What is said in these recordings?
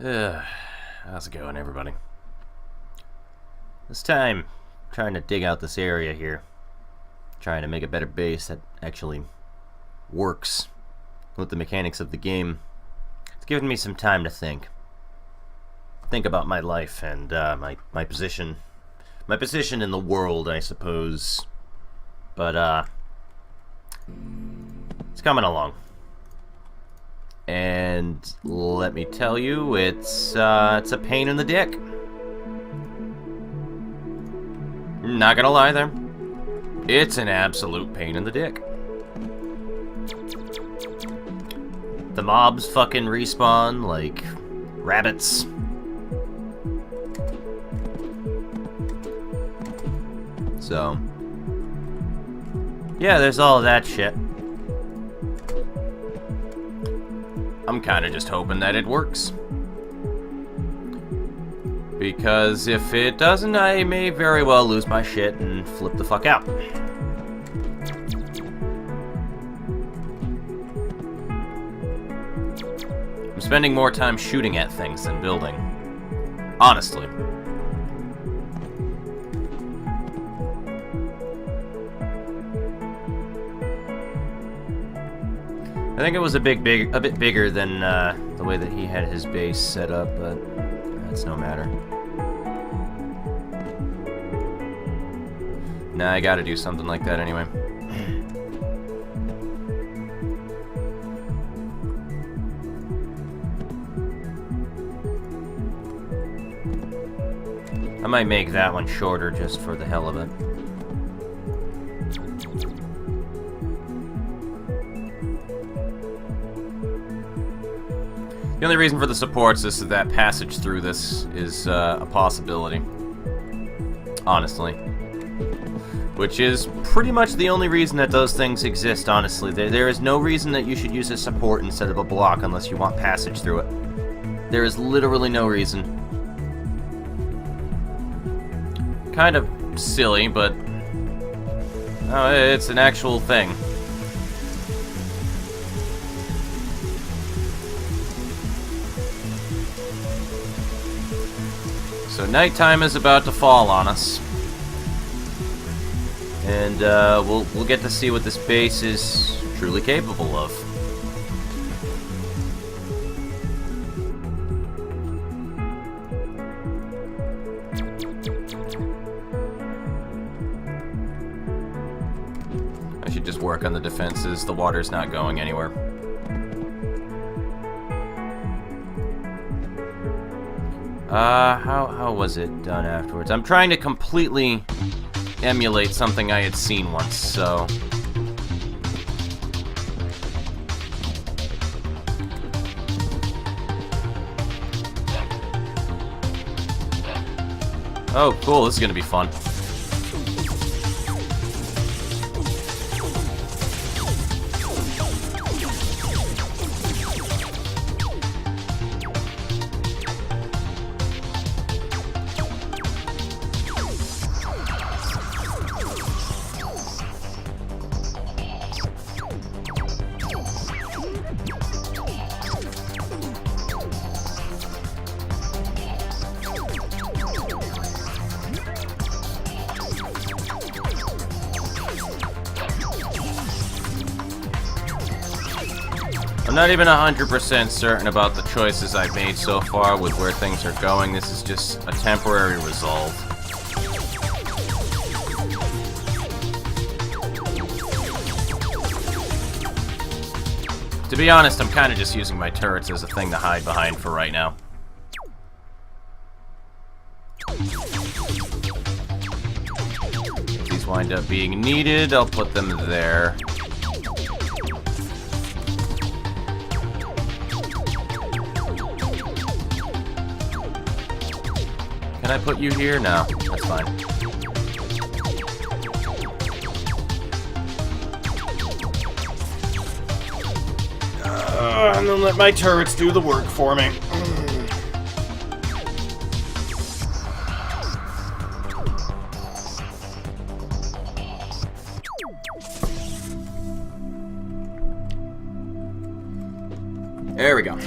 How's it going, everybody? This time, trying to dig out this area here. Trying to make a better base that actually works with the mechanics of the game. It's given me some time to think. Think about my life and my position. My position in the world, I suppose. But, it's coming along. And let me tell you, it's a pain in the dick. Not gonna lie there. It's an absolute pain in the dick. The mobs fucking respawn like rabbits. So, yeah, there's all of that shit. I'm kind of just hoping that it works. Because if it doesn't, I may very well lose my shit and flip the fuck out. I'm spending more time shooting at things than building. Honestly. I think it was a bit bigger than the way that he had his base set up, but that's no matter. Nah, I gotta do something like that anyway. I might make that one shorter just for the hell of it. The only reason for the supports is that passage through this is a possibility. Honestly. Which is pretty much the only reason that those things exist, honestly. There is no reason that you should use a support instead of a block unless you want passage through it. There is literally no reason. Kind of silly, but it's an actual thing. So nighttime is about to fall on us, and we'll get to see what this base is truly capable of. I should just work on the defenses. The water's not going anywhere. How was it done afterwards? I'm trying to completely emulate something I had seen once, so... Oh, cool, this is gonna be fun. I'm not even 100% certain about the choices I've made so far with where things are going. This is just a temporary resolve. To be honest, I'm kind of just using my turrets as a thing to hide behind for right now. If these wind up being needed, I'll put them there. Can I put you here? No, that's fine. And then let my turrets do the work for me. There we go.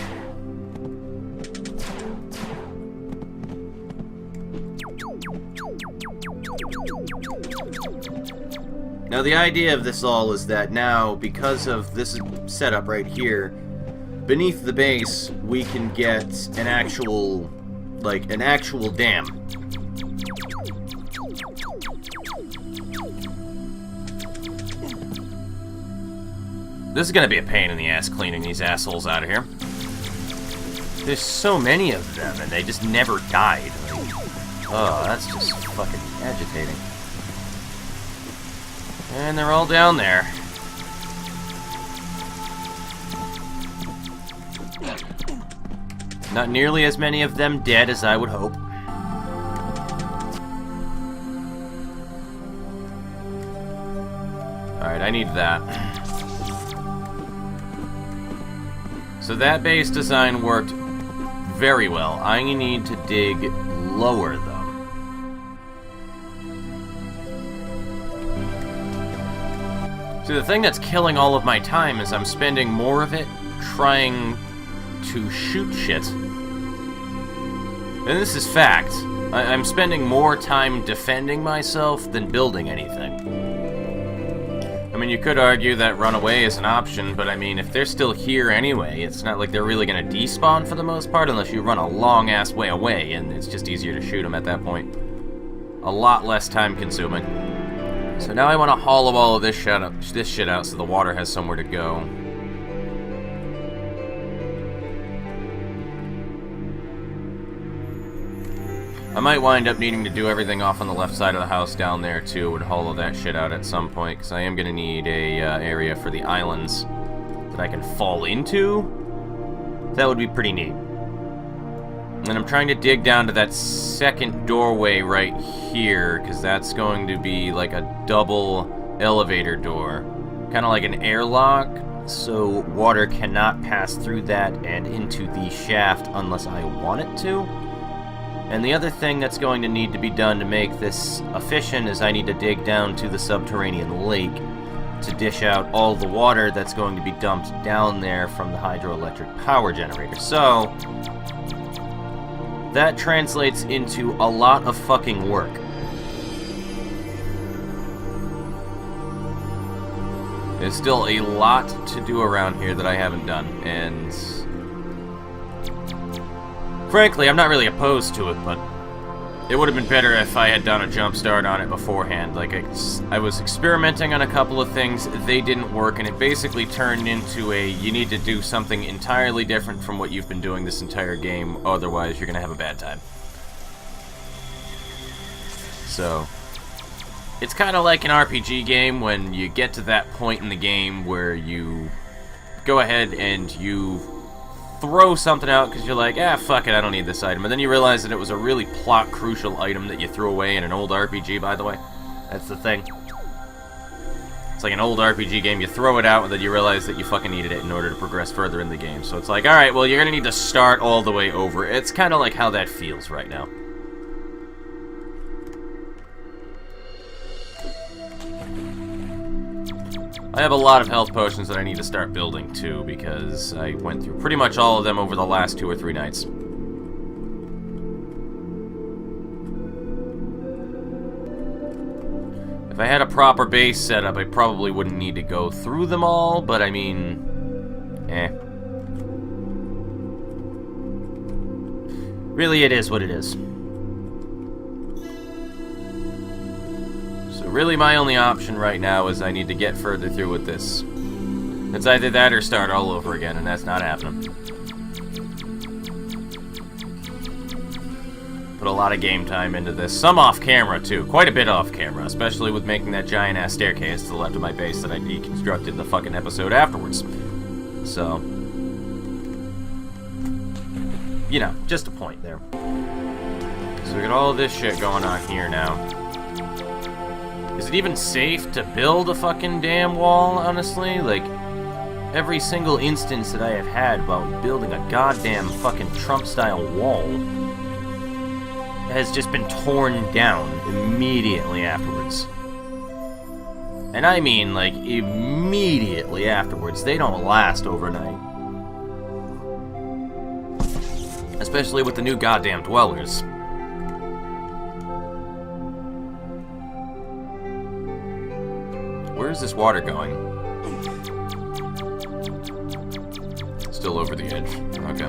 Now the idea of this all is that now, because of this setup right here, beneath the base, we can get an actual, like, an actual dam. This is gonna be a pain in the ass cleaning these assholes out of here. There's so many of them, and they just never died. Oh, that's just fucking agitating. And they're all down there. Not nearly as many of them dead as I would hope. Alright, I need that. So that base design worked very well. I need to dig lower, though. See, the thing that's killing all of my time is I'm spending more of it trying to shoot shit. And this is fact. I'm spending more time defending myself than building anything. I mean, you could argue that runaway is an option, but I mean, if they're still here anyway, it's not like they're really gonna despawn for the most part unless you run a long-ass way away, and it's just easier to shoot them at that point. A lot less time-consuming. So now I want to hollow all of this shit out so the water has somewhere to go. I might wind up needing to do everything off on the left side of the house down there too and hollow that shit out at some point, because I am going to need a area for the islands that I can fall into. That would be pretty neat. And I'm trying to dig down to that second doorway right here, because that's going to be like a double elevator door. Kind of like an airlock, so water cannot pass through that and into the shaft unless I want it to. And the other thing that's going to need to be done to make this efficient is I need to dig down to the subterranean lake to dish out all the water that's going to be dumped down there from the hydroelectric power generator. So that translates into a lot of fucking work. There's still a lot to do around here that I haven't done, and frankly, I'm not really opposed to it, but it would have been better if I had done a jump start on it beforehand. Like, I was experimenting on a couple of things, they didn't work, and it basically turned into a, you need to do something entirely different from what you've been doing this entire game, otherwise you're gonna have a bad time. So, it's kind of like an RPG game when you get to that point in the game where you go ahead and you throw something out because you're like, ah, fuck it, I don't need this item. And then you realize that it was a really plot-crucial item that you threw away in an old RPG, by the way. That's the thing. It's like an old RPG game, you throw it out and then you realize that you fucking needed it in order to progress further in the game. So it's like, alright, well, you're gonna need to start all the way over. It's kind of like how that feels right now. I have a lot of health potions that I need to start building too, because I went through pretty much all of them over the last 2 or 3 nights. If I had a proper base setup, I probably wouldn't need to go through them all, but I mean, really, it is what it is. Really, my only option right now is I need to get further through with this. It's either that or start all over again, and that's not happening. Put a lot of game time into this. Some off-camera, too. Quite a bit off-camera, especially with making that giant-ass staircase to the left of my base that I deconstructed in the fucking episode afterwards. So, you know, just a point there. So we got all this shit going on here now. Is it even safe to build a fucking damn wall, honestly? Like, every single instance that I have had about building a goddamn fucking Trump-style wall has just been torn down immediately afterwards. And I mean, like, immediately afterwards. They don't last overnight. Especially with the new goddamn dwellers. Where's this water going? Still over the edge. Okay.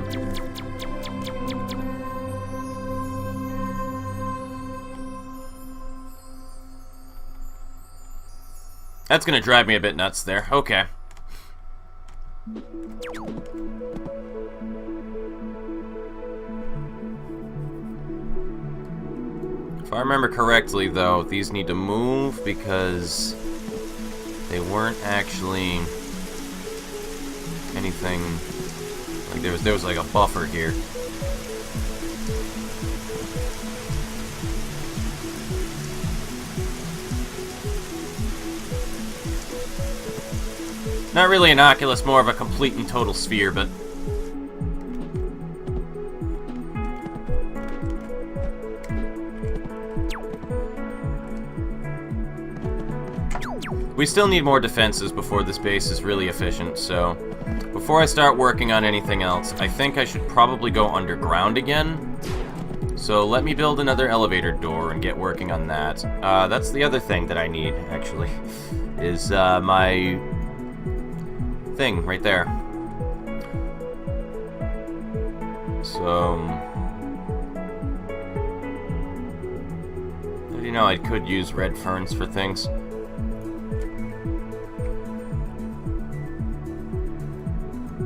That's gonna drive me a bit nuts there. Okay. If I remember correctly, though, these need to move because they weren't actually anything. Like there was like a buffer here. Not really an oculus, more of a complete and total sphere, but we still need more defenses before this base is really efficient, so before I start working on anything else, I think I should probably go underground again. So let me build another elevator door and get working on that. That's the other thing that I need, actually, is my thing right there. So, you know, I could use red ferns for things.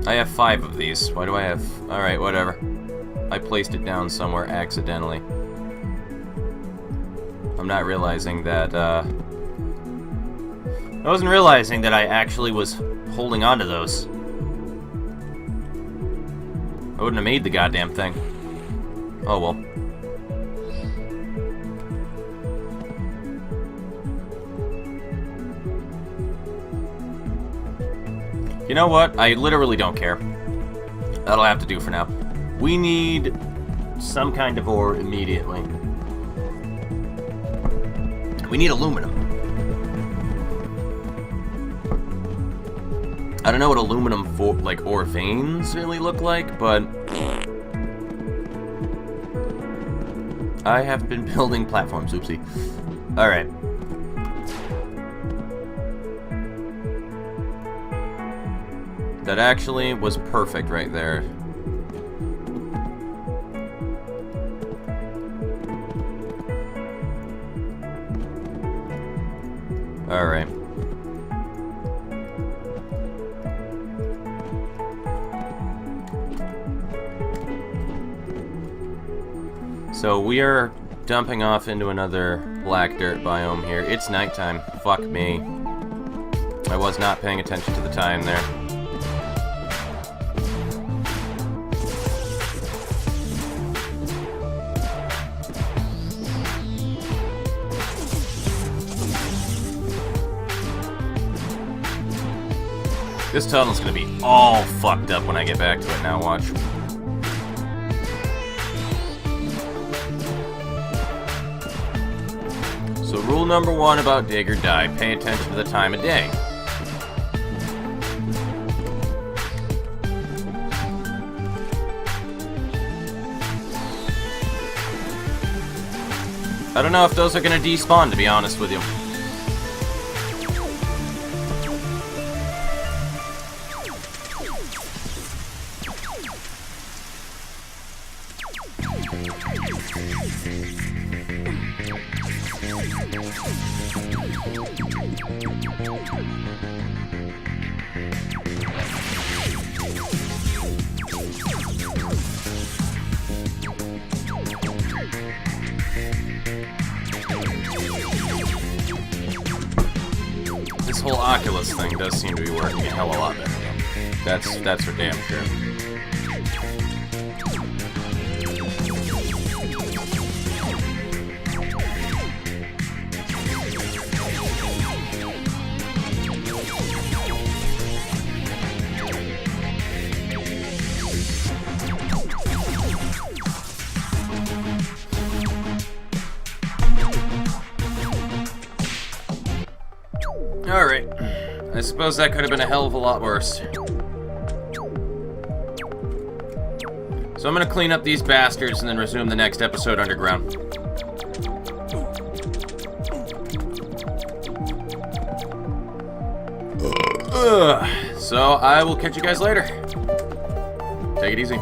I have 5 of these. Why do I have... Alright, whatever. I placed it down somewhere accidentally. I'm not realizing that, I wasn't realizing that I actually was holding on to those. I wouldn't have made the goddamn thing. Oh well. You know what? I literally don't care. That'll have to do for now. We need some kind of ore immediately. We need aluminum. I don't know what aluminum ore veins really look like, but I have been building platforms. Oopsie. All right. That actually was perfect right there. All right. So we are dumping off into another black dirt biome here. It's nighttime. Fuck me. I was not paying attention to the time there. This tunnel's gonna be all fucked up when I get back to it now, watch. So rule number 1 about dig or die, pay attention to the time of day. I don't know if those are gonna despawn, to be honest with you. This whole Oculus thing does seem to be working a hell of a lot better, though. That's for damn sure. Alright. I suppose that could have been a hell of a lot worse. So I'm gonna clean up these bastards and then resume the next episode underground. So I will catch you guys later. Take it easy.